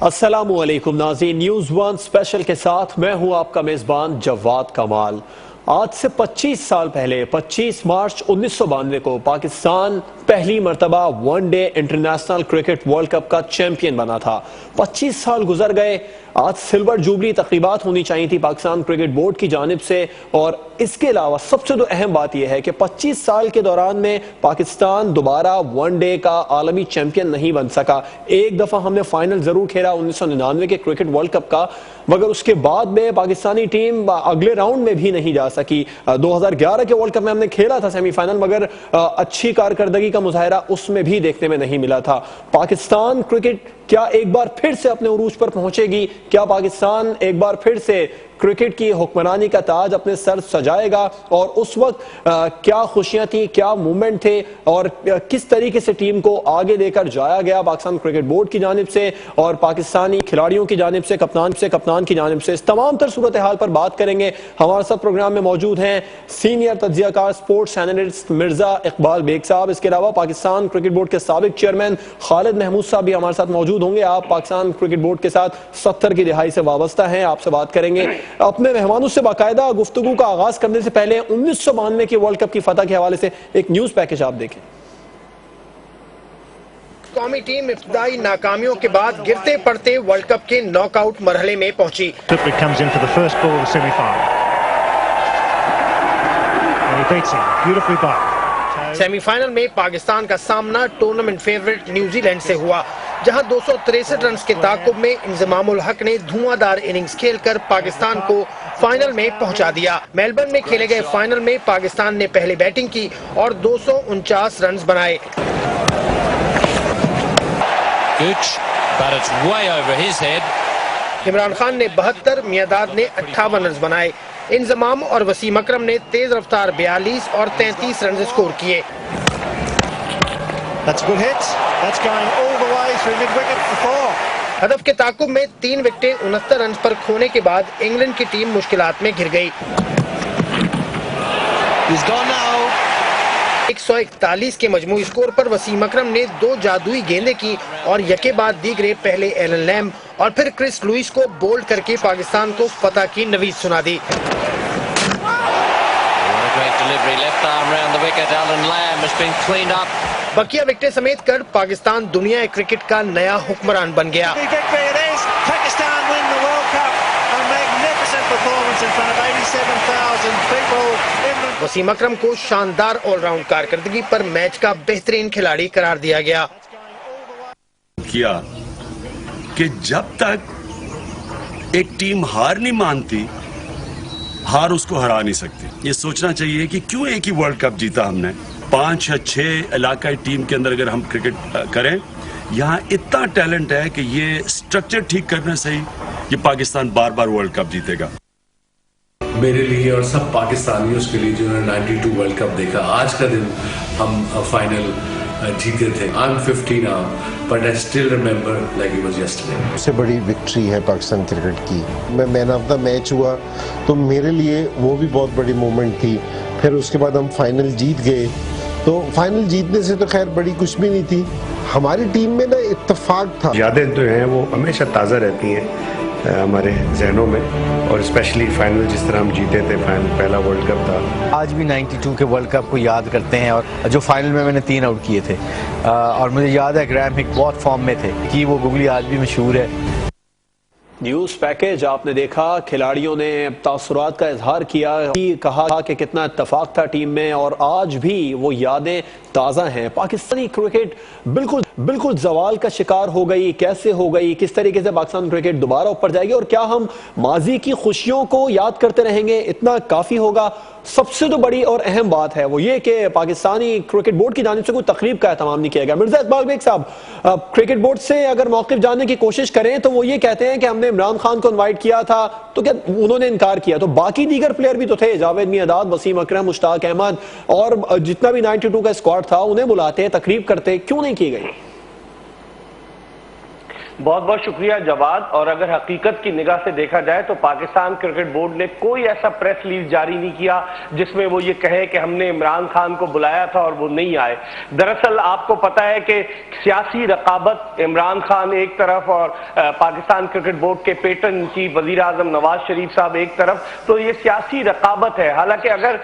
अस्सलामुअलैकुम नाज़रीन, news one special के साथ मैं हूं आपका मेज़बान जवाद कमाल। आज से 25 साल पहले 25 मार्च 1992 को पाकिस्तान पहली मर्तबा one day international cricket world cup का चैंपियन बना था। 25 साल गुजर गए, आज सिल्वर जुबली तकरीबात होनी चाहिए थी पाकिस्तान क्रिकेट बोर्ड की जानिब से। और इसके अलावा सबसे जो अहम बात यह है कि 25 साल के दौरान में पाकिस्तान दोबारा वनडे का आलमी चैंपियन नहीं बन सका। एक दफा हमने फाइनल जरूर खेला 1999 के क्रिकेट वर्ल्ड कप का, मगर उसके बाद में पाकिस्तानी टीम अगले राउंड में भी नहीं जा सकी। 2011 के वर्ल्ड कप में हमने खेला था सेमीफाइनल, मगर अच्छी कारकर्दगी का मुजाहरा उसमें भी देखने में नहीं मिला था। पाकिस्तान क्रिकेट क्या एक बार फिर से अपने उरूज पर पहुंचेगी? क्या पाकिस्तान एक बार फिर से क्रिकेट की हुक्मरानी का ताज अपने सर सजाएगा? और उस वक्त क्या खुशियां थी, क्या मूवमेंट थे और किस तरीके से टीम को आगे लेकर जाया गया पाकिस्तान क्रिकेट बोर्ड की जानिब से और पाकिस्तानी खिलाड़ियों की जानिब से, कप्तान की जानिब से, इस तमाम तर सूरत हाल पर बात करेंगे। हमारे साथ प्रोग्राम में मौजूद हैं सीनियर तज्जियाकार स्पोर्ट्स एनालिस्ट मिर्जा इकबाल बेग साहब। इसके अलावा पाकिस्तान क्रिकेट बोर्ड के साबिक चेयरमैन खालिद महमूद साहब भी हमारे साथ मौजूद होंगे। आप पाकिस्तान क्रिकेट बोर्ड के साथ 70 की दिहाई से वाबस्ता हैं, आपसे बात करेंगे। अपने मेहमानों से बाकायदा गुफ्तगू का आगाज करने से पहले 1992 की वर्ल्ड कप की फतह के हवाले से एक न्यूज पैकेज आप देखें। कौमी टीम इब्तदाई नाकामियों के बाद गिरते पड़ते वर्ल्ड कप के नॉकआउट मरहले में पहुंची। सेमीफाइनल में पाकिस्तान का सामना टूर्नामेंट फेवरेट न्यूजीलैंड से हुआ, जहां 263 रन के ताकुब में इंजमामुल हक ने धुआंधार इनिंग्स खेलकर पाकिस्तान को फाइनल में पहुंचा दिया। मेलबर्न में खेले गए फाइनल में पाकिस्तान ने पहले बैटिंग की और 249 रन बनाए। इमरान खान ने 72, मियादाद ने 58 रन बनाए। इंजमाम और वसीम अकरम ने तेज रफ्तार 42 और 33 रन स्कोर किए। हदफ के ताकुब में 3 विकेटें 69 रन पर खोने के बाद इंग्लैंड की टीम मुश्किलात में घिर गई। 141 के मजमूई स्कोर पर वसीम अकरम ने 2 जादुई गेंदें की और यके बाद दीगरे पहले एलन लैम और फिर क्रिस लुइस को बोल्ड करके पाकिस्तान को फतह की नवीद सुना दी। बकिया विकेटें समेत कर पाकिस्तान दुनिया क्रिकेट का नया हुक्मरान बन गया। वसीम अकरम को शानदार ऑलराउंड कारकर्दगी पर मैच का बेहतरीन खिलाड़ी करार दिया गया। किया कि जब तक एक टीम हार नहीं मानती, हार उसको हरा नहीं सकती। ये सोचना चाहिए कि क्यों एक ही वर्ल्ड कप जीता हमने। 5 या 6 इलाकाई टीम के अंदर अगर हम क्रिकेट करें, यहाँ इतना टैलेंट है कि ये स्ट्रक्चर ठीक करने से ही ये पाकिस्तान बार बार वर्ल्ड कप जीतेगा। मेरे लिए और सब पाकिस्तानियों के लिए जिन्होंने 92 वर्ल्ड कप देखा, आज का दिन हम फाइनल जीते थे। I'm 50 now, but I still remember like it was yesterday. सबसे बड़ी विक्ट्री है पाकिस्तान क्रिकेट की। मैं मैन ऑफ द मैच हुआ तो मेरे लिए वो भी बहुत बड़ी मोमेंट थी। फिर उसके बाद हम फाइनल जीत गए, तो फाइनल जीतने से तो खैर बड़ी कुछ भी नहीं थी। हमारी टीम में ना इत्तेफाक था। यादें जो हैं वो हमेशा ताज़ा रहती हैं हमारे जहनों में, और स्पेशली फाइनल जिस तरह हम जीते थे, फाइनल पहला वर्ल्ड कप था। आज भी 92 के वर्ल्ड कप को याद करते हैं, और जो फाइनल में मैंने 3 आउट किए थे, और मुझे याद है ग्राहम हिक बहुत फॉर्म में थे कि वो गुगली आज भी मशहूर है। न्यूज पैकेज आपने देखा, खिलाड़ियों ने तासुरात का इजहार किया, कहा कि कितना इत्तेफाक था टीम में और आज भी वो यादें ताज़ा हैं। पाकिस्तानी क्रिकेट बिल्कुल जवाल का शिकार हो गई, कैसे हो गई, किस तरीके से पाकिस्तान क्रिकेट दोबारा ऊपर जाएगी और क्या हम माजी की खुशियों को याद करते रहेंगे, इतना काफ़ी होगा? सबसे जो बड़ी और अहम बात है वो ये कि पाकिस्तानी क्रिकेट बोर्ड की जानिब से कोई तकरीब का एहतमाम नहीं किया गया। मिर्जा इकबाल बेग साहब, क्रिकेट बोर्ड से अगर मौक़िफ़ जानने की कोशिश करें तो वो ये कहते हैं कि हमने इमरान खान को इनवाइट किया था, तो क्या उन्होंने इनकार किया? तो बाकी दीगर प्लेयर भी तो थे, जावेद मियादाद, वसीम अकरम, मुश्ताक अहमद और जितना भी 92 का स्क्वाड था, उन्हें बुलाते, तकरीब करते, क्यों नहीं की गई? बहुत बहुत शुक्रिया जवाद। और अगर हकीकत की निगाह से देखा जाए तो पाकिस्तान क्रिकेट बोर्ड ने कोई ऐसा प्रेस रिलीज जारी नहीं किया जिसमें वो ये कहे कि हमने इमरान खान को बुलाया था और वो नहीं आए। दरअसल आपको पता है कि सियासी रकाबत इमरान खान एक तरफ और पाकिस्तान क्रिकेट बोर्ड के पेटर्न चीफ वजीर आजम नवाज शरीफ साहब एक तरफ, तो ये सियासी रकाबत है। हालांकि अगर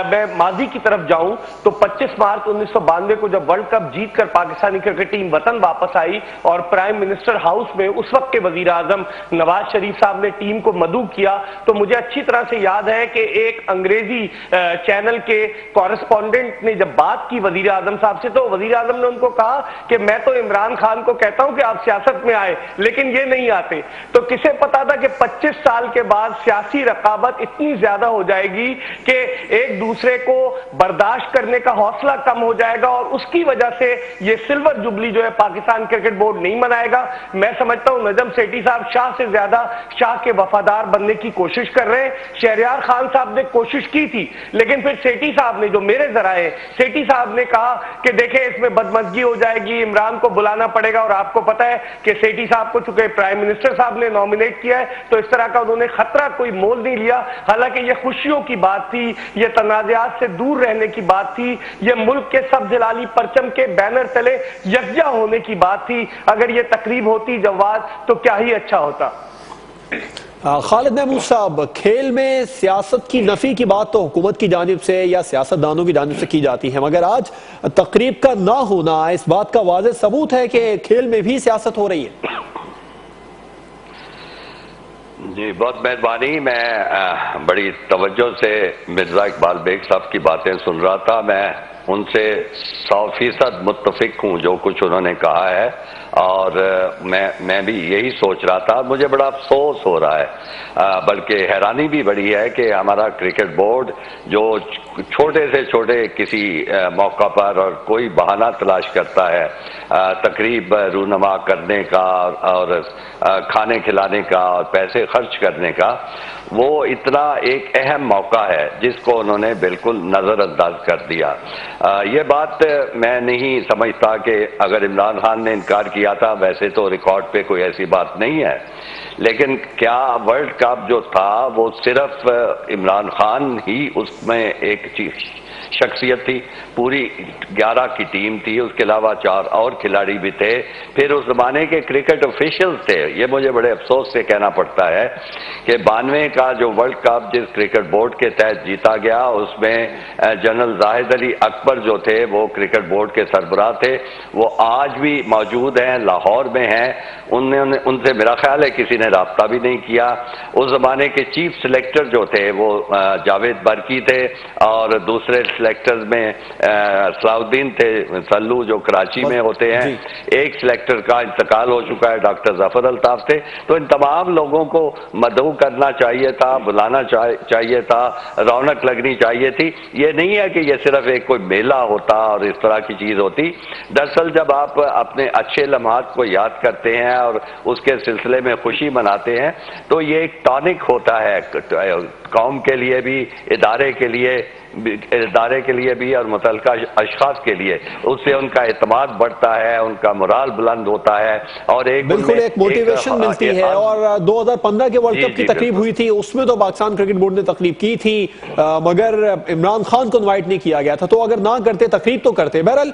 मैं माजी की तरफ जाऊं तो 25 मार्च 1992 को जब वर्ल्ड कप जीतकर पाकिस्तानी क्रिकेट टीम वतन वापस आई और प्राइम मिनिस्टर हाउस में उस वक्त के वजीर आजम नवाज शरीफ साहब ने टीम को मदऊ किया, तो मुझे अच्छी तरह से याद है कि एक अंग्रेजी चैनल के कॉरेस्पॉन्डेंट ने जब बात की वजीर आजम साहब से, तो वजीर आजम ने उनको कहा कि मैं तो इमरान खान को कहता हूं कि आप सियासत में आए, लेकिन ये नहीं आते। तो किसे पता था कि 25 साल के बाद सियासी रकाबत इतनी ज्यादा हो जाएगी कि एक दूसरे को बर्दाश्त करने का हौसला कम हो जाएगा और उसकी वजह से ये सिल्वर जुबली जो है पाकिस्तान क्रिकेट बोर्ड नहीं मनाएगा। मैं समझता हूं नजम सेठी साहब शाह से ज्यादा शाह के वफादार बनने की कोशिश कर रहे हैं। शहरयार खान साहब ने कोशिश की थी, लेकिन फिर सेठी साहब ने, जो मेरे जराए, सेठी साहब ने कहा कि देखें इसमें बदमजगी हो जाएगी, इमरान को बुलाना पड़ेगा। और आपको पता है कि सेठी साहब को चूंकि प्राइम मिनिस्टर साहब ने नॉमिनेट किया है, तो इस तरह का उन्होंने खतरा कोई मोल नहीं लिया। हालांकि यह खुशियों की बात थी, यह तनाज़ात से दूर रहने की बात थी, यह मुल्क के सब जलाली परचम के बैनर तले यकजा होने की बात थी। अगर यह तकरीब होती जवाद तो क्या ही अच्छा होता। खालिद महमूद साहब, खेल में सियासत की नफी की बात तो हुकूमत की जानिब से या सियासतदानों की जानिब से की जाती है, मगर आज तकरीब का ना होना इस बात का वाज़ेह सबूत है कि खेल में भी सियासत हो रही है। जी बहुत मेहरबानी। मैं बड़ी तवज्जो से मिर्जा इकबाल बेग साहब की बातें सुन रहा था। मैं उनसे 100% मुत्तफिक हूँ जो कुछ उन्होंने कहा है, और मैं भी यही सोच रहा था। मुझे बड़ा अफसोस हो रहा है, बल्कि हैरानी भी बड़ी है कि हमारा क्रिकेट बोर्ड जो छोटे से छोटे किसी मौका पर और कोई बहाना तलाश करता है तकरीब रूनमा करने का और खाने खिलाने का और पैसे खर्च करने का, वो इतना एक अहम मौका है जिसको उन्होंने बिल्कुल नज़रअंदाज कर दिया। ये बात मैं नहीं समझता कि अगर इमरान खान ने इनकार किया था, वैसे तो रिकॉर्ड पे कोई ऐसी बात नहीं है, लेकिन क्या वर्ल्ड कप जो था वो सिर्फ इमरान खान ही उसमें एक शख्सियत थी? पूरी 11 की टीम थी, उसके अलावा 4 और खिलाड़ी भी थे, फिर उस जमाने के क्रिकेट ऑफिशियल्स थे। ये मुझे बड़े अफसोस से कहना पड़ता है कि 92 का जो वर्ल्ड कप जिस क्रिकेट बोर्ड के तहत जीता गया, उसमें जनरल जाहिद अली अकबर जो थे वो क्रिकेट बोर्ड के सरबराह थे, वो आज भी मौजूद हैं, लाहौर में हैं। उनसे मेरा ख्याल है किसी ने राब्ता भी नहीं किया। उस जमाने के चीफ सिलेक्टर जो थे वो जावेद बरकी थे, और दूसरे सिलेक्टर्स में सलाउद्दीन थे सल्लू जो कराची में होते हैं। एक सिलेक्टर का इंतकाल हो चुका है, डॉक्टर जफर अल्ताफ थे। तो इन तमाम लोगों को मदऊ करना चाहिए था, बुलाना चाहिए था, रौनक लगनी चाहिए थी। ये नहीं है कि ये सिर्फ एक कोई मेला होता और इस तरह की चीज होती। दरअसल जब आप अपने अच्छे लम्हात को याद करते हैं और उसके सिलसिले में खुशी मनाते हैं, तो ये एक टॉनिक होता है कौम के लिए भी, इदारे के लिए भी और मुतल्लिका अशखास के लिए। उससे उनका एतमाद बढ़ता है, उनका मोराल बुलंद होता है और बिल्कुल एक मोटिवेशन मिलती है। और 2015 के वर्ल्ड कप की तकरीब हुई थी, उसमें तो पाकिस्तान क्रिकेट बोर्ड ने तकरीब की थी, मगर इमरान खान को इनवाइट नहीं किया गया था। तो अगर ना करते तकरीब तो करते। बहरहाल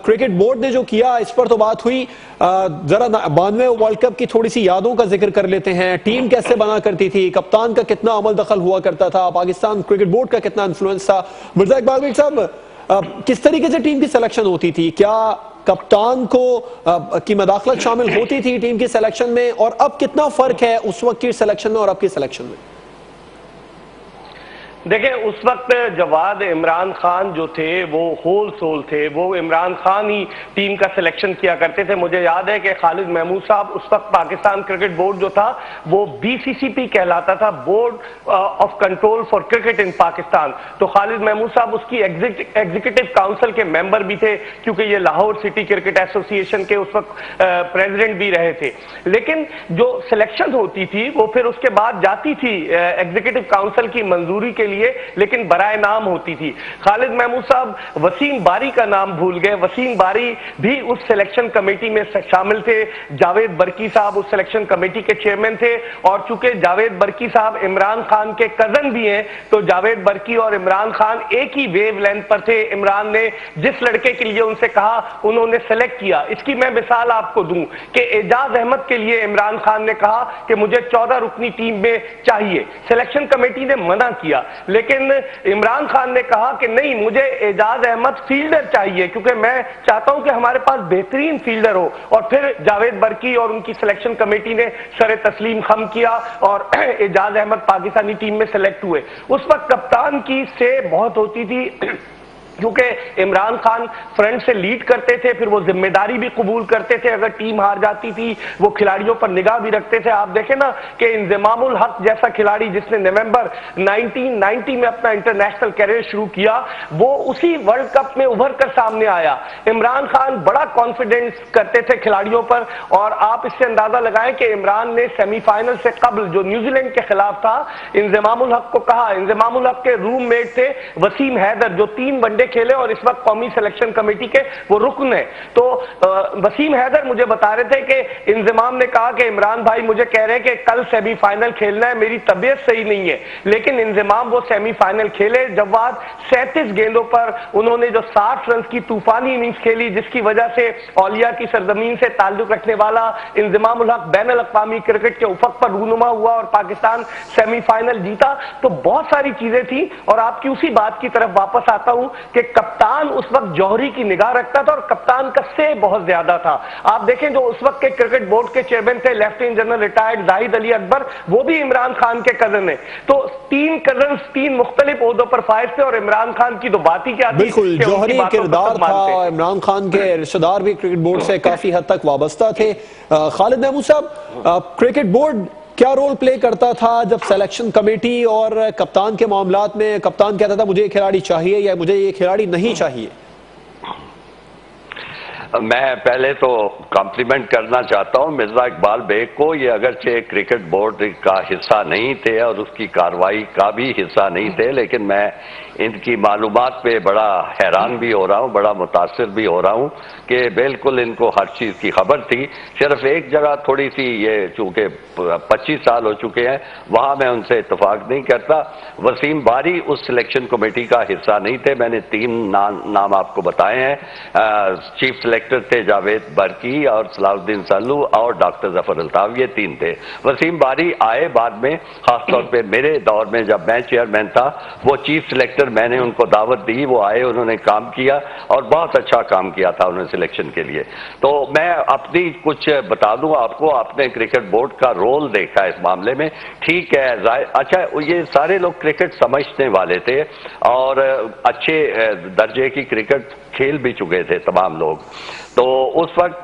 क्रिकेट बोर्ड ने जो किया इस पर तो बात हुई। जरा 92 वर्ल्ड कप की थोड़ी सी यादों का जिक्र कर लेते हैं। टीम कैसे बना करती थी, कप्तान का कितना अमल दखल हुआ करता था, पाकिस्तान क्रिकेट बोर्ड का कितना इन्फ्लुएंस था। मिर्जा इकबाल बेग साहब, किस तरीके से टीम की सिलेक्शन होती थी? क्या कप्तान को की मदाखलत शामिल होती थी टीम की सिलेक्शन में? और अब कितना फर्क है उस वक्त की सिलेक्शन में और अब की सिलेक्शन में? देखिए, उस वक्त जवाद इमरान खान जो थे वो होल सोल थे, वो इमरान खान ही टीम का सिलेक्शन किया करते थे। मुझे याद है कि खालिद महमूद साहब उस वक्त पाकिस्तान क्रिकेट बोर्ड जो था वो BCCP कहलाता था, board of control for cricket in Pakistan. तो खालिद महमूद साहब उसकी एग्जीक्यूटिव काउंसिल के मेंबर भी थे, क्योंकि ये लाहौर सिटी क्रिकेट एसोसिएशन के उस वक्त प्रेसिडेंट भी रहे थे। लेकिन जो सिलेक्शन होती थी वो फिर उसके बाद जाती थी एग्जीक्यूटिव काउंसिल की मंजूरी के लिए, लेकिन बराए नाम होती थी। खालिद महमूद साहब वसीम बारी का नाम भूल गए। वसीम बारी भी उस सिलेक्शन कमेटी में शामिल थे। जावेद बरकी साहब उस सिलेक्शन कमेटी के चेयरमैन थे, और चूंकि जावेद बरकी साहब इमरान खान के कजन भी हैं, तो जावेद बरकी और इमरान खान एक ही वेव लेंथ पर थे। इमरान ने जिस लड़के के लिए उनसे कहा, उन्होंने सेलेक्ट किया। इसकी मैं मिसाल आपको दूं कि एजाज अहमद के लिए इमरान खान ने कहा कि मुझे 14 रुकनी टीम में चाहिए। सिलेक्शन कमेटी ने मना किया, लेकिन इमरान खान ने कहा कि नहीं, मुझे एजाज अहमद फील्डर चाहिए, क्योंकि मैं चाहता हूं कि हमारे पास बेहतरीन फील्डर हो। और फिर जावेद बरकी और उनकी सिलेक्शन कमेटी ने सरे तस्लीम खम किया और एजाज अहमद पाकिस्तानी टीम में सेलेक्ट हुए। उस वक्त कप्तान की से बहुत होती थी, क्योंकि इमरान खान फ्रंट से लीड करते थे, फिर वो जिम्मेदारी भी कबूल करते थे। अगर टीम हार जाती थी वो खिलाड़ियों पर निगाह भी रखते थे। आप देखें ना कि इंजमामुल हक जैसा खिलाड़ी जिसने नवंबर 1990 में अपना इंटरनेशनल कैरियर शुरू किया, वो उसी वर्ल्ड कप में उभर कर सामने आया। इमरान खान बड़ा कॉन्फिडेंस करते थे खिलाड़ियों पर, और आप इससे अंदाजा लगाएं कि इमरान ने सेमीफाइनल से कबल जो न्यूजीलैंड के खिलाफ था, इंजमामुल हक को कहा। इंजमामुल हक के रूममेट थे वसीम हैदर, जो 3 वनडे खेले और इस वक्त कौमी सिलेक्शन कमेटी के वो रुकन है। तो वसीम हैदर मुझे बता रहे थे कि इंजमाम ने कहा कि इमरान भाई मुझे कह रहे हैं कि कल सेमीफाइनल खेलना है, मेरी तबीयत सही नहीं है। लेकिन इंजमाम वो सेमीफाइनल खेले। जवाद 37 गेंदों पर उन्होंने जो 60 रन की तूफानी इनिंग्स खेली, जिसकी वजह से औलिया की सरजमीन से ताल्लुक रखने वाला इंजमामुल हक बैन अल-अक़वामी क्रिकेट के उफक पर रूनुमा हुआ और पाकिस्तान सेमीफाइनल जीता। तो बहुत सारी चीजें थी, और आपकी उसी बात की तरफ वापस आता हूं कि कप्तान उस वक्त जौहरी की निगाह रखता था, और कप्तान का से बहुत ज्यादा था। आप देखें जो उस वक्त के क्रिकेट बोर्ड के चेयरमैन थे lieutenant general retired Zahid Ali Akbar, वो भी इमरान खान के कजन है। तो 3 कजन 3 मुख्तलिफ ओहदों पर फायज थे, और इमरान खान की तो बात ही क्या थी। बिल्कुल जौहरी किरदार था। इमरान खान के रिश्तेदार भी क्रिकेट बोर्ड से काफी हद तक वाबस्ता थे। खालिद महमूद साहब, क्रिकेट बोर्ड क्या रोल प्ले करता था जब सिलेक्शन कमेटी और कप्तान के मामलात में कप्तान कहता था मुझे ये खिलाड़ी चाहिए या मुझे ये खिलाड़ी नहीं चाहिए? मैं पहले तो कॉम्प्लीमेंट करना चाहता हूं मिर्जा इकबाल बेग को। ये अगरचे क्रिकेट बोर्ड का हिस्सा नहीं थे और उसकी कार्रवाई का भी हिस्सा नहीं थे, लेकिन मैं इनकी मालूमात पे बड़ा हैरान भी हो रहा हूं, बड़ा मुतासिर भी हो रहा हूं कि बिल्कुल इनको हर चीज़ की खबर थी। सिर्फ एक जगह थोड़ी सी, ये चूंकि 25 साल हो चुके हैं, वहां मैं उनसे इतफाक नहीं करता। वसीम बारी उस सिलेक्शन कमेटी का हिस्सा नहीं थे। मैंने 3 नाम आपको बताए हैं। चीफ सेलेक्टर थे जावेद बरकी और सलाउद्दीन सल्लू और डॉक्टर जफर अल्ताफ, ये 3 थे। वसीम बारी आए बाद में, खासतौर पे मेरे दौर में जब मैं चेयरमैन था, वो चीफ सेलेक्टर, मैंने उनको दावत दी, वो आए, उन्होंने काम किया और बहुत अच्छा काम किया था उन्होंने सिलेक्शन के लिए। तो मैं अपनी कुछ बता दूं आपको, आपने क्रिकेट बोर्ड का रोल देखा इस मामले में, ठीक है। अच्छा, ये सारे लोग क्रिकेट समझने वाले थे और अच्छे दर्जे की क्रिकेट खेल भी चुके थे तमाम लोग। तो उस वक्त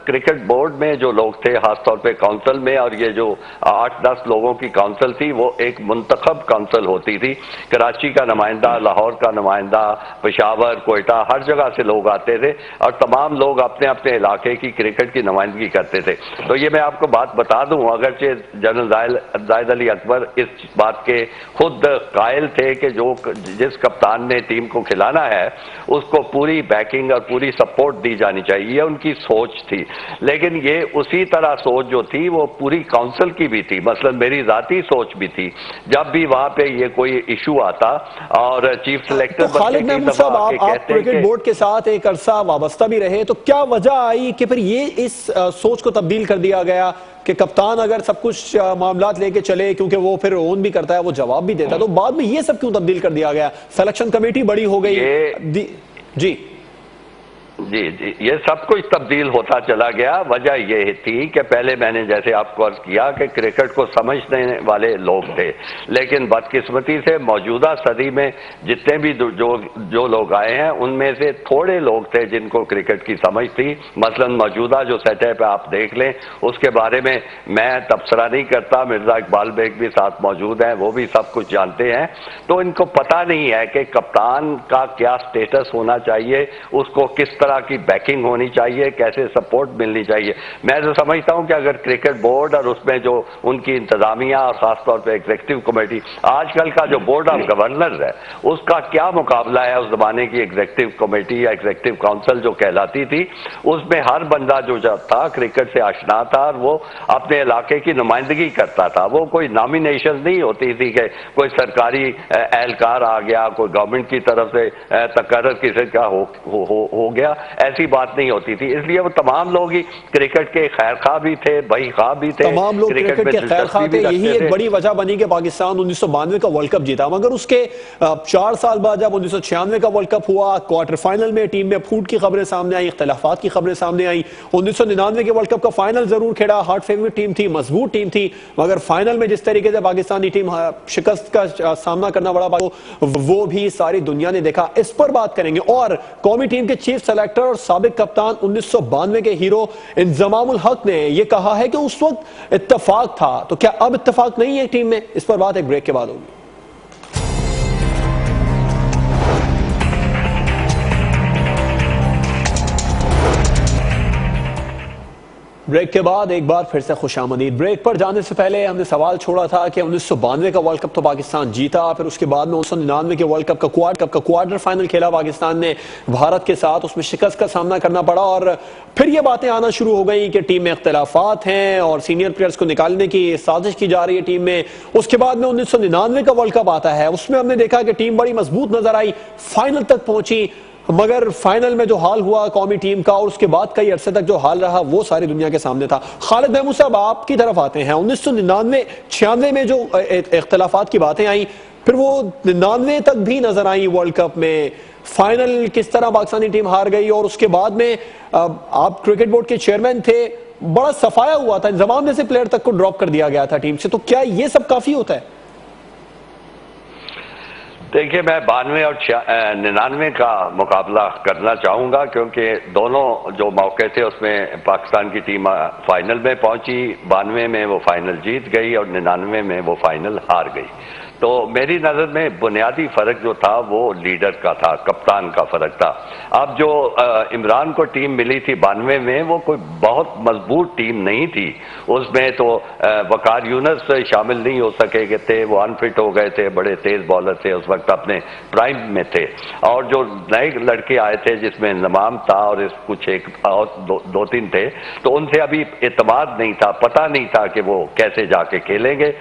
क्रिकेट बोर्ड में जो लोग थे, खासतौर पे काउंसिल में, और ये जो 8-10 लोगों की काउंसिल थी, वो एक मुंतखब काउंसिल होती थी। कराची का नुमाइंदा, लाहौर का नुमाइंदा, पेशावर, कोयटा, हर जगह से लोग आते थे और तमाम लोग अपने अपने इलाके की क्रिकेट की नुमाइंदगी करते थे। तो ये मैं आपको बात बता दूं, अगरचे जनरल जाहिद अली अकबर इस बात के खुद कायल थे कि जो जिस कप्तान ने टीम को खिलाना है उसको पूरी बैकिंग और पूरी सपोर्ट दी जानी चाहिए, ये उनकी सोच थी। लेकिन ये उसी तरह सोच जो थी वो पूरी काउंसिल की भी थी, मसलन मेरी जाती सोच भी थी। जब भी वहां पे ये कोई इशू आता और चीफ सेलेक्टर तो खालिद महमूद साहब, आप क्रिकेट बोर्ड के साथ एक अरसा वाबस्ता भी रहे, तो क्या वजह आई कि फिर ये इस सोच को तब्दील कर दिया गया कि कप्तान अगर सब कुछ मामलात लेके चले, क्योंकि वो फिर ओन भी करता है, वो जवाब भी देता है, तो बाद में ये सब क्यों तब्दील कर दिया गया? सिलेक्शन कमेटी बड़ी हो गई जी जी, ये सब कुछ तब्दील होता चला गया। वजह ये थी कि पहले मैंने जैसे आपको अर्ज किया कि क्रिकेट को समझने वाले लोग थे, लेकिन बदकिस्मती से मौजूदा सदी में जितने भी जो लोग आए हैं उनमें से थोड़े लोग थे जिनको क्रिकेट की समझ थी। मसलन मौजूदा जो सेटअप आप देख लें, उसके बारे में मैं तबसरा नहीं करता, मिर्जा इकबाल बेग भी साथ मौजूद हैं, वो भी सब कुछ जानते हैं। तो इनको पता नहीं है कि कप्तान का क्या स्टेटस होना चाहिए, उसको किस तरह तरह की बैकिंग होनी चाहिए, कैसे सपोर्ट मिलनी चाहिए। मैं तो समझता हूं कि अगर क्रिकेट बोर्ड और उसमें जो उनकी इंतजामिया और खासतौर पर एग्जीक्यूटिव कमेटी, आजकल का जो बोर्ड ऑफ गवर्नर्स है उसका क्या मुकाबला है उस जमाने की एग्जीक्यूटिव कमेटी या एग्जीक्यूटिव काउंसिल जो कहलाती थी, उसमें हर बंदा जो था क्रिकेट से आशना था और वो अपने इलाके की नुमाइंदगी करता था। वो कोई नॉमिनेशन नहीं होती थी कि कोई सरकारी एहलकार आ गया, कोई गवर्नमेंट की तरफ से तकर्रर किसी का हो गया, ऐसी बात नहीं होती थी। इसलिए वो तमाम लोग ही क्रिकेट के खैर खा भी थे, बही खा भी थे, तमाम लोग क्रिकेट के खैर खा थे। यही एक बड़ी वजह बनी कि पाकिस्तान 1992 का वर्ल्ड कप जीता, मगर उसके 4 साल बाद जब 1996 का वर्ल्ड कप हुआ, क्वार्टर फाइनल में टीम में फूट की खबरें सामने आई, इख्तलाफात की खबरें सामने आई। 1999 के वर्ल्ड कप का फाइनल जरूर खेला, हार्ड फेवरेट टीम थी, मजबूत टीम थी, मगर फाइनल में जिस तरीके से पाकिस्तानी टीम शिकस्त का सामना करना पड़ा वो भी सारी दुनिया ने देखा। इस पर बात करेंगे। और कौमी टीम के चीफ सेलेक्टर और साबिक कप्तान 1992 के हीरो इंजमामुल हक ने यह कहा है कि उस वक्त इत्तेफाक था, तो क्या अब इत्तेफाक नहीं है टीम में? इस पर बात एक ब्रेक के बाद होगी। ब्रेक के बाद एक बार फिर से खुशामदीद। ब्रेक पर जाने से पहले हमने सवाल छोड़ा था कि 1992 का वर्ल्ड कप तो पाकिस्तान जीता, फिर उसके बाद में 1999 के वर्ल्ड कप का क्वार्टर फाइनल खेला पाकिस्तान ने भारत के साथ, उसमें शिकस्त का सामना करना पड़ा और फिर ये बातें आना शुरू हो गई कि टीम में इख्तलाफात हैं और सीनियर प्लेयर्स को निकालने की साजिश की जा रही है टीम में। उसके बाद में 1999 का वर्ल्ड कप आता है, उसमें हमने देखा कि टीम बड़ी मजबूत नजर आई, फाइनल तक पहुंची, मगर फाइनल में जो हाल हुआ कौमी टीम का और उसके बाद कई अरसे तक जो हाल रहा वो सारी दुनिया के सामने था। खालिद महमूद साहब, आपकी तरफ आते हैं। 1999-96 में जो इख्तलाफात की बातें आई, फिर वो 99 तक भी नजर आई वर्ल्ड कप में, फाइनल किस तरह पाकिस्तानी टीम हार गई और उसके बाद में आप क्रिकेट बोर्ड के चेयरमैन थे, बड़ा सफाया हुआ था, इंजमाम जैसे प्लेयर तक को ड्रॉप कर दिया गया था टीम से, तो क्या ये सब काफी होता है? देखिए, मैं 92 और 99 का मुकाबला करना चाहूँगा क्योंकि दोनों जो मौके थे उसमें पाकिस्तान की टीम फाइनल में पहुंची। 92 में वो फाइनल जीत गई और 99 में वो फाइनल हार गई। तो मेरी नज़र में बुनियादी फ़र्क जो था वो लीडर का था, कप्तान का फ़र्क था। अब जो इमरान को टीम मिली थी 92 में, वो कोई बहुत मजबूत टीम नहीं थी। उसमें तो वकार यूनुस शामिल नहीं हो सके थे, वो अनफिट हो गए थे, बड़े तेज़ बॉलर थे, उस वक्त अपने प्राइम में थे। और जो नए लड़के आए थे जिसमें इंजमाम था और कुछ एक और दो तीन थे, तो उनसे अभी एतमाद नहीं था, पता नहीं था कि वो कैसे जाके खेलेंगे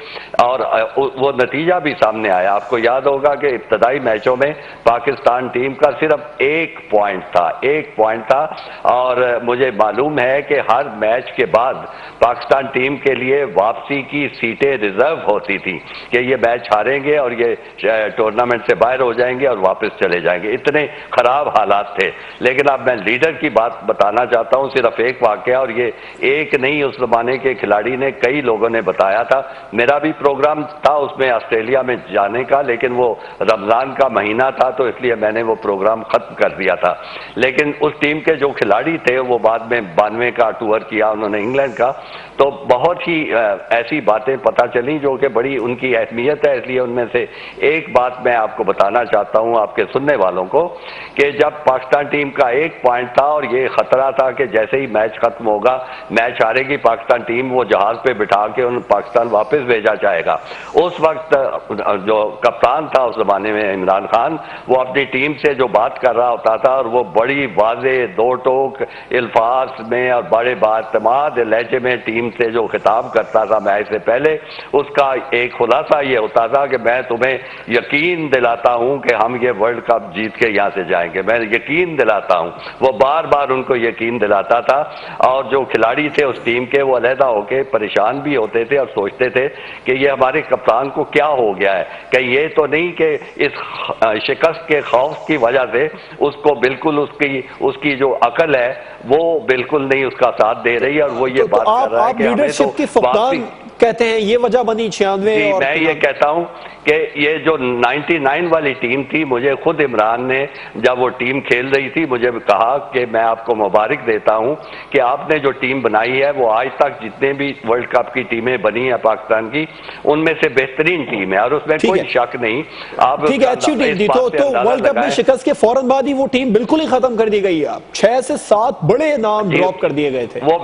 और वो नतीजा सामने आया। आपको याद होगा कि इब्तदाई मैचों में पाकिस्तान टीम का सिर्फ एक पॉइंट था और मुझे मालूम है कि हर मैच के बाद पाकिस्तान टीम के लिए वापसी की सीटें रिजर्व होती थी कि ये मैच हारेंगे और ये टूर्नामेंट से बाहर हो जाएंगे और वापस चले जाएंगे, इतने खराब हालात थे। लेकिन अब मैं लीडर की बात बताना चाहता हूं, सिर्फ एक वाकया, और ये एक नहीं, उस जमाने के खिलाड़ी ने कई लोगों ने बताया था। मेरा भी प्रोग्राम था उसमें ऑस्ट्रेलिया में जाने का, लेकिन वो रमजान का महीना था तो इसलिए मैंने वो प्रोग्राम खत्म कर दिया था। लेकिन उस टीम के जो खिलाड़ी थे वो बाद में 92 का टूर किया उन्होंने इंग्लैंड का, तो बहुत ही ऐसी बातें पता चली जो कि बड़ी उनकी अहमियत है। इसलिए उनमें से एक बात मैं आपको बताना चाहता हूं आपके सुनने वालों को कि जब पाकिस्तान टीम का एक पॉइंट था और ये खतरा था कि जैसे ही मैच खत्म होगा, मैच हारेगी पाकिस्तान टीम, वो जहाज पे बिठा के उन पाकिस्तान वापस भेजा जाएगा। उस वक्त जो कप्तान था उस जमाने में इमरान खान, वो अपनी टीम से जो बात कर रहा होता था और वो बड़ी वाजे दो टोक अल्फाज में और बड़े बातमाद लहजे में टीम से जो खिताब करता था मैच से पहले, उसका एक खुलासा ये होता था कि मैं तुम्हें यकीन दिलाता हूं कि हम ये वर्ल्ड कप जीत के यहां से जाएंगे, मैं यकीन दिलाता हूं। वो बार बार उनको यकीन दिलाता था और जो खिलाड़ी थे उस टीम के वो अलहदा होकर परेशान भी होते थे और सोचते थे कि ये हमारे कप्तान को क्या हो गया है, कि ये तो नहीं कि इस शिकस्त के खौफ की वजह से उसको बिल्कुल उसकी जो अकल है वो बिल्कुल नहीं उसका साथ दे रही है और वो ये बात कर रहा है कि लीडरशिप की फुकदान कहते हैं ये वजह बनी 96 और मैं ये कहता हूं कि ये जो 99 वाली टीम थी, मुझे खुद इमरान ने जब वो टीम खेल रही थी मुझे कहा कि मैं आपको मुबारक देता हूं कि आपने जो टीम बनाई है वो आज तक जितने भी वर्ल्ड कप की टीमें बनी है पाकिस्तान की उनमें से बेहतरीन टीम है और उसमें कोई शक नहीं। आप ठीक है, अच्छी टीम थी तो वर्ल्ड कप में शिकस्त के फौरन बाद ही वो टीम बिल्कुल ही खत्म कर दी गई है। 6 से 7 बड़े नाम ड्रॉप कर दिए गए थे। वो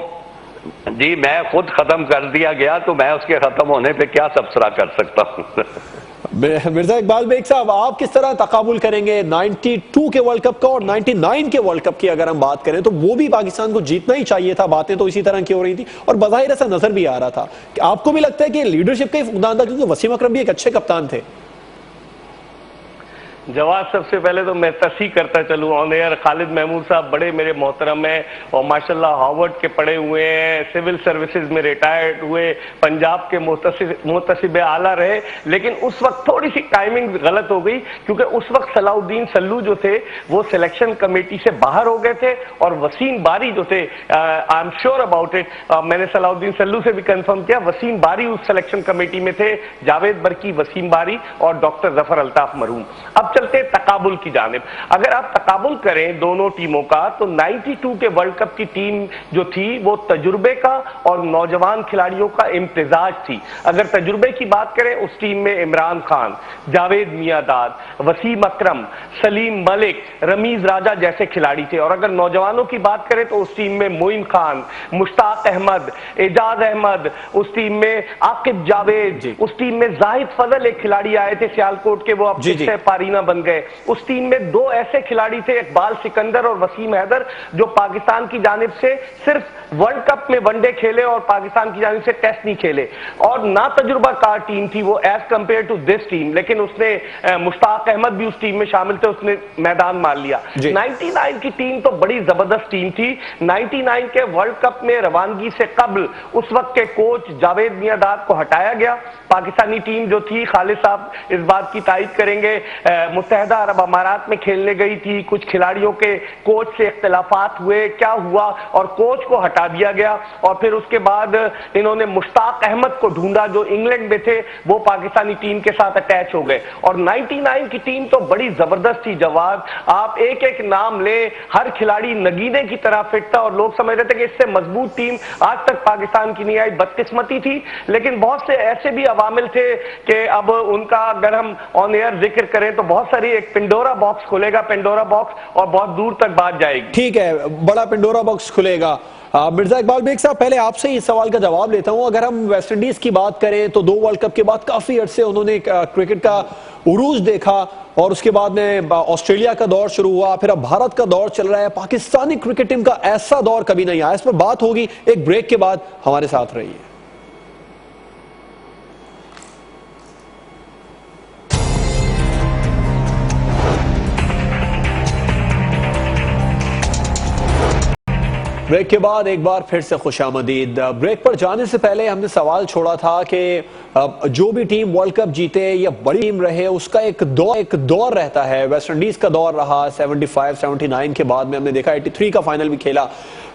जी मैं खुद खत्म कर दिया गया तो मैं उसके खत्म होने पे क्या तबसरा कर सकता हूं। मिर्जा इकबाल बेग साहब, आप किस तरह तकाबुल करेंगे 92 के वर्ल्ड कप का और 99 के वर्ल्ड कप की अगर हम बात करें तो वो भी पाकिस्तान को जीतना ही चाहिए था, बातें तो इसी तरह की हो रही थी और बज़ाहिर ऐसा नजर भी आ रहा था। आपको भी लगता है कि लीडरशिप का ही फुकदान था, क्योंकि वसीम अकरम भी एक अच्छे कप्तान थे? जवाब सबसे पहले तो मैं तस्ही करता चलूं ऑन एयर, खालिद महमूद साहब बड़े मेरे मोहतरम हैं और माशाल्लाह हार्वर्ड के पढ़े हुए हैं, सिविल सर्विसेज में रिटायर्ड हुए, पंजाब के मुहतसिब आला रहे, लेकिन उस वक्त थोड़ी सी टाइमिंग गलत हो गई क्योंकि उस वक्त सलाउद्दीन सल्लू जो थे वो सिलेक्शन कमेटी से बाहर हो गए थे और वसीम बारी जो थे, I am sure about it, मैंने सलाउद्दीन सल्लू से भी कंफर्म किया, वसीम बारी उस सिलेक्शन कमेटी में थे, जावेद बरकी, वसीम बारी और डॉक्टर जफर अल्ताफ मरहूम। अब चलते तकाबुल की जानिब। अगर आप तकाबुल करें दोनों टीमों का तो 92 के वर्ल्ड कप की टीम जो थी वो तजुर्बे का और नौजवान खिलाड़ियों का इम्तिजाज थी। अगर तजुर्बे की बात करें उस टीम में इमरान खान, जावेद मियांदाद, वसीम अकरम, सलीम मलिक, रमीज राजा जैसे खिलाड़ी थे और अगर नौजवानों की बात करें तो उस टीम में मोइन खान, मुश्ताक अहमद, एजाज अहमद, उस टीम में आकिब जावेद, उस टीम में जाहिद फजल एक खिलाड़ी आए थे सियालकोट के, वो अब से पारीना बन गए। उस टीम में 2 ऐसे खिलाड़ी थे, इकबाल सिकंदर और वसीम हैदर, जो पाकिस्तान की जानिब से सिर्फ वर्ल्ड कप में वनडे खेले और पाकिस्तान की जानिब से टेस्ट नहीं खेले और ना तजुर्बाकार टीम थी वो as compare to this team, लेकिन उसने मुश्ताक अहमद भी उस टीम में शामिल थे, उसने मैदान मार लिया। 99 की टीम तो बड़ी जबरदस्त टीम थी। 99 के वर्ल्ड कप में रवानगी से कबल उस वक्त के कोच जावेद मियांदाद को हटाया गया। पाकिस्तानी टीम जो थी, खालिद साहब इस बात की तारीफ करेंगे, मुत्तहदा अरब अमारात में खेलने गई थी, कुछ खिलाड़ियों के कोच से इख्तिलाफात हुए, क्या हुआ और कोच को हटा दिया गया और फिर उसके बाद इन्होंने मुश्ताक अहमद को ढूंढा जो इंग्लैंड में थे, वो पाकिस्तानी टीम के साथ अटैच हो गए और 99 की टीम तो बड़ी जबरदस्त थी। जवाब आप एक एक नाम ले, हर खिलाड़ी नगीने की तरह फिट था और लोग समझ रहे थे कि इससे मजबूत टीम आज तक पाकिस्तान की नहीं आई। बदकिस्मती थी, लेकिन बहुत से ऐसे भी अवामिल थे कि अब उनका अगर हम ऑन एयर जिक्र करें तो बहुत सारी एक पेंडोरा बॉक्स खुलेगा, पेंडोरा बॉक्स, और बहुत दूर तक बात जाएगी। ठीक है, बड़ा पेंडोरा बॉक्स खुलेगा। मिर्जा इकबाल बेग साहब, पहले आपसे इस सवाल का जवाब लेता हूं। अगर हम वेस्ट इंडीज की बात करें तो 2 वर्ल्ड कप के बाद काफी अरसे उन्होंने क्रिकेट का उरूज देखा और उसके बाद में ऑस्ट्रेलिया का दौर शुरू हुआ, फिर अब भारत का दौर चल रहा है। पाकिस्तानी क्रिकेट टीम का ऐसा दौर कभी नहीं आया। इस पर बात होगी एक ब्रेक के बाद। हमारे साथ रहिए। ब्रेक के बाद एक बार फिर से खुशामदीद। ब्रेक पर जाने से पहले हमने सवाल छोड़ा था कि जो भी टीम वर्ल्ड कप जीते या बड़ी टीम रहे उसका एक दौर रहता है। वेस्ट इंडीज का दौर रहा 75, 79 के बाद में हमने देखा 83 का फाइनल भी खेला,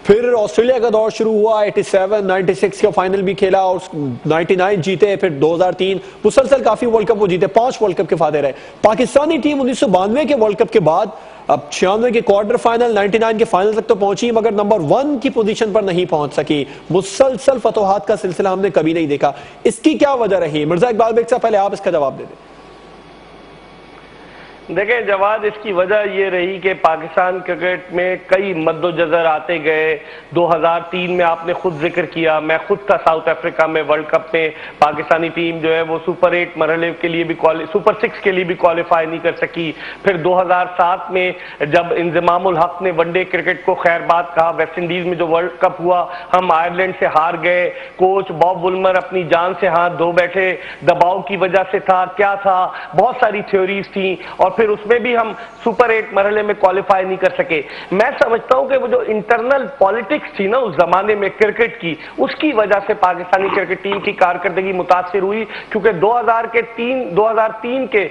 फिर ऑस्ट्रेलिया का दौर शुरू हुआ, 87, 96 का फाइनल भी खेला और 99 जीते, फिर 2003 मुसलसल काफी वर्ल्ड कप वो जीते, 5 वर्ल्ड कप के फायदे रहे। पाकिस्तानी टीम 1992 के वर्ल्ड कप के बाद अब 96 के क्वार्टर फाइनल, 99 के फाइनल तक तो पहुंची मगर नंबर 1 की पोजीशन पर नहीं पहुंच सकी। मुसलसल फतोहात का सिलसिला हमने कभी नहीं देखा। इसकी क्या वजह रही? मिर्जा इकबाल बेग साहब, पहले आप इसका जवाब दे दें। देखें जवाब, इसकी वजह यह रही कि पाकिस्तान क्रिकेट में कई मद्दोजर आते गए। 2003 में आपने खुद जिक्र किया, मैं खुद था साउथ अफ्रीका में वर्ल्ड कप में, पाकिस्तानी टीम जो है वो सुपर 8 मरहले के लिए भी सुपर 6 के लिए भी क्वालिफाई नहीं कर सकी। फिर 2007 में जब इंजमामुल हक ने वनडे क्रिकेट को खैरबाद कहा, वेस्ट इंडीज में जो वर्ल्ड कप हुआ हम आयरलैंड से हार गए, कोच बॉब वुलमर अपनी जान से हाथ धो बैठे, दबाव की वजह से था, क्या था, बहुत सारी थ्योरीज थी और फिर उसमें भी हम सुपर 8 मरहले में क्वालिफाई नहीं कर सके। मैं समझता हूं कि वो जो इंटरनल पॉलिटिक्स थी ना उस जमाने में क्रिकेट की, उसकी वजह से पाकिस्तानी क्रिकेट टीम की कारकर्दगी मुतासिर हुई, क्योंकि 2003 के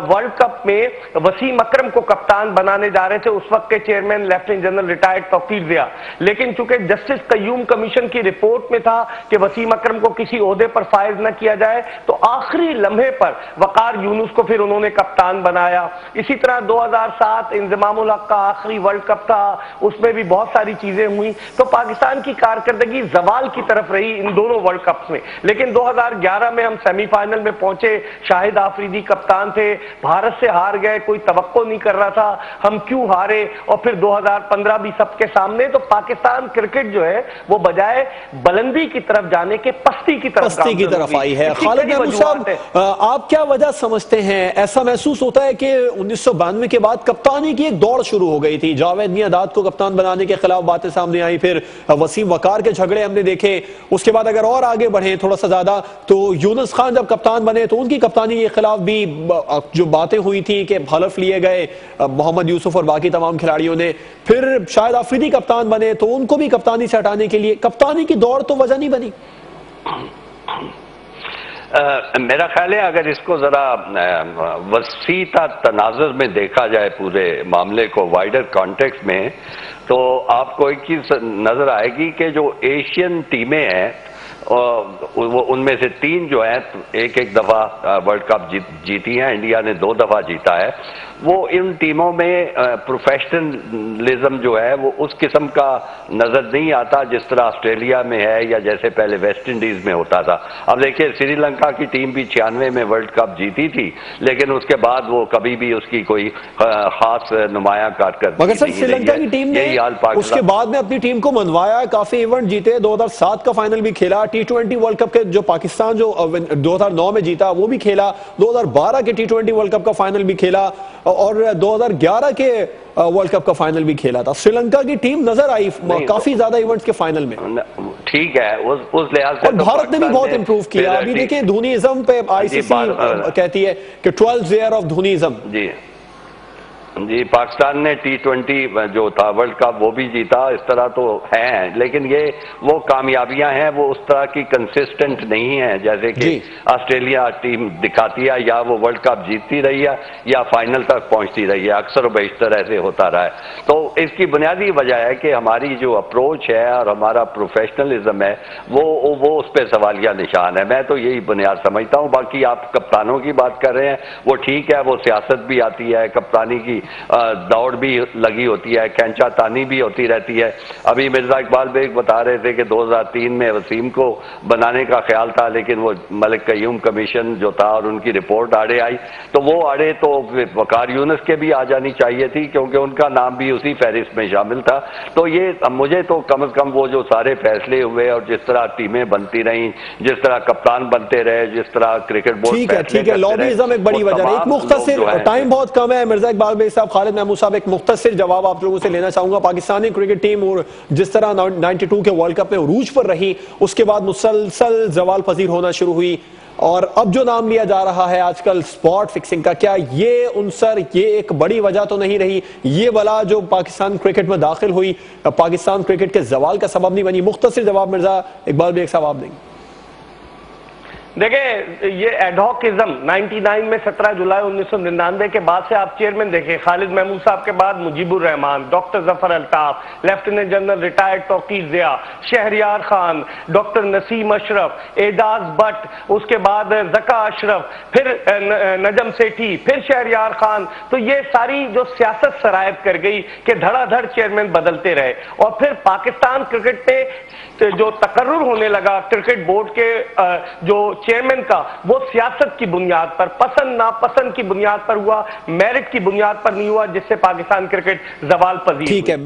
वर्ल्ड कप में वसीम अकरम को कप्तान बनाने जा रहे थे उस वक्त के chairman lieutenant general retired Tauqeer Zia, लेकिन चूंकि जस्टिस कय्यूम कमीशन की रिपोर्ट में था कि वसीम अकरम को किसी ओहदे पर फायज न किया जाए, तो आखिरी लम्हे पर वकार यूनुस को फिर उन्होंने कप्तान बनाया। इसी तरह 2007 इंजमामुल हक का आखिरी वर्ल्ड कप था, उसमें भी बहुत सारी चीजें हुई, तो पाकिस्तान की कारकर्दगी जवाल की तरफ रही इन दोनों वर्ल्ड कप्स में। लेकिन 2011 में हम सेमीफाइनल में पहुंचे, शाहिद आफरीदी कप्तान थे, भारत से हार गए, कोई तवक्को नहीं कर रहा था हम क्यों हारे, और फिर 2015 भी सबके सामने। तो पाकिस्तान क्रिकेट जो है वो बजाय बुलंदी की तरफ जाने के पस्ती की तरफ आई है। खालिद महमूद साहब, आप क्या वजह समझते हैं? ऐसा महसूस होता है कि 1992 के बाद कप्तानी की एक दौड़ शुरू हो गई थी, जावेद मियांदाद को कप्तान बनाने के खिलाफ बातें सामने आई, फिर वसीम वकार के झगड़े हमने देखे, उसके बाद अगर और आगे बढ़े थोड़ा सा ज्यादा तो यूनुस खान जब कप्तान बने तो उनकी कप्तानी के खिलाफ भी जो बातें हुई थी कि हलफ लिए गए मोहम्मद यूसुफ और बाकी तमाम खिलाड़ियों ने, फिर शायद आफरीदी कप्तान बने तो उनको भी कप्तानी से हटाने के लिए कप्तानी की दौड़ तो वजह नहीं बनी। मेरा ख्याल है अगर इसको जरा वसीता तनाजुर में देखा जाए पूरे मामले को वाइडर कॉन्टेक्स्ट में, तो आपको एक चीज नजर आएगी कि जो एशियन टीमें हैं वो उनमें से 3 जो है एक दफा वर्ल्ड कप जीती हैं, इंडिया ने 2 दफा जीता है। वो इन टीमों में प्रोफेशनलिज्म जो है वो उस किस्म का नजर नहीं आता जिस तरह ऑस्ट्रेलिया में है या जैसे पहले वेस्ट इंडीज में होता था। अब देखिए श्रीलंका की टीम भी 96 में वर्ल्ड कप जीती थी, लेकिन उसके बाद वो कभी भी उसकी कोई खास नुमाया कारकर्दगी मगर सर श्रीलंका की टीम ने उसके बाद में अपनी टीम को मनवाया, काफी इवेंट जीते, 2007 का फाइनल भी खेला, T20 वर्ल्ड कप के जो पाकिस्तान जो 2009 में जीता वो भी खेला, 2012 के T20 वर्ल्ड कप का फाइनल भी खेला और 2011 के वर्ल्ड कप का फाइनल भी खेला था। श्रीलंका की टीम नजर आई काफी ज्यादा इवेंट्स के फाइनल में। ठीक है, उस लिहाज से और भारत ने भी बहुत इंप्रूव किया। अभी देखिए धोनीइज्म पे आईसीसी कहती है कि 12th ईयर ऑफ धोनीइज्म। जी पाकिस्तान ने T20 जो था वर्ल्ड कप वो भी जीता, इस तरह तो है, लेकिन ये वो कामयाबियां हैं वो उस तरह की कंसिस्टेंट नहीं है जैसे कि ऑस्ट्रेलिया टीम दिखाती है, या वो वर्ल्ड कप जीतती रही है या फाइनल तक पहुंचती रही है, अक्सर बेशतर ऐसे होता रहा है। तो इसकी बुनियादी वजह है कि हमारी जो अप्रोच है और हमारा प्रोफेशनलिज्म है वो उस पर सवालिया निशान है। मैं तो यही बुनियाद समझता हूँ। बाकी आप कप्तानों की बात कर रहे हैं, वो ठीक है, वो सियासत भी आती है, कप्तानी की दौड़ भी लगी होती है, खैंचा तानी भी होती रहती है। अभी मिर्जा इकबाल बेग बता रहे थे कि 2003 में वसीम को बनाने का ख्याल था, लेकिन वो मलिक कय्यूम कमीशन जो था और उनकी रिपोर्ट आड़े आई, तो वो आड़े तो वकार यूनुस के भी आ जानी चाहिए थी क्योंकि उनका नाम भी उसी फहरिस्त में शामिल था। तो ये मुझे तो कम से कम वो जो सारे फैसले हुए और जिस तरह टीमें बनती रहीं, जिस तरह कप्तान बनते रहे, जिस तरह क्रिकेट बोर्ड ठीक है, लॉबीइज्म एक बड़ी वजह है। एक मुख्तसर, टाइम बहुत कम है मिर्जा इकबाल बेग साहब, खालिद महमूद साहब, एक मुख्तसर जवाब आप लोगों से लेना चाहूंगा। पाकिस्तानी क्रिकेट टीम और जिस तरह 92 के वर्ल्ड कप में उरूज पर रही, उसके बाद मुसलसल जवाल पजीर होना शुरू हुई और अब जो नाम लिया जा रहा है आजकल स्पॉट फिक्सिंग का, क्या ये उनसर ये एक बड़ी वजह तो नहीं रही? ये बला जो पाकिस्तान क्रिकेट में दाखिल हुई पाकिस्तान क्रिकेट के जवाल का सबब नहीं बनी? मुख्तसर जवाब मिर्जा इकबाल बेग साहब आप देंगे। देखिए ये एडहॉकिज्म 99 में 17 जुलाई 1999 के बाद से आप चेयरमैन देखें, खालिद महमूद साहब के बाद Mujibur Rahman, doctor Zafar Altaf, lieutenant general retired Tauqeer Zia, Shahryar Khan, doctor Naseem Ashraf, Ejaz Butt, उसके बाद जका अशरफ, फिर नजम सेठी, फिर शहरियार खान। तो ये सारी जो सियासत सरायत कर गई कि धड़ाधड़ चेयरमैन बदलते रहे और फिर पाकिस्तान क्रिकेट में जो तकर्रुर होने लगा क्रिकेट बोर्ड के जो चेयरमैन का, वो सियासत की बुनियाद पर, पसंद नापसंद की बुनियाद पर हुआ, मेरिट की बुनियाद पर नहीं हुआ, जिससे पाकिस्तान क्रिकेट जवाल पजीर। ठीक है।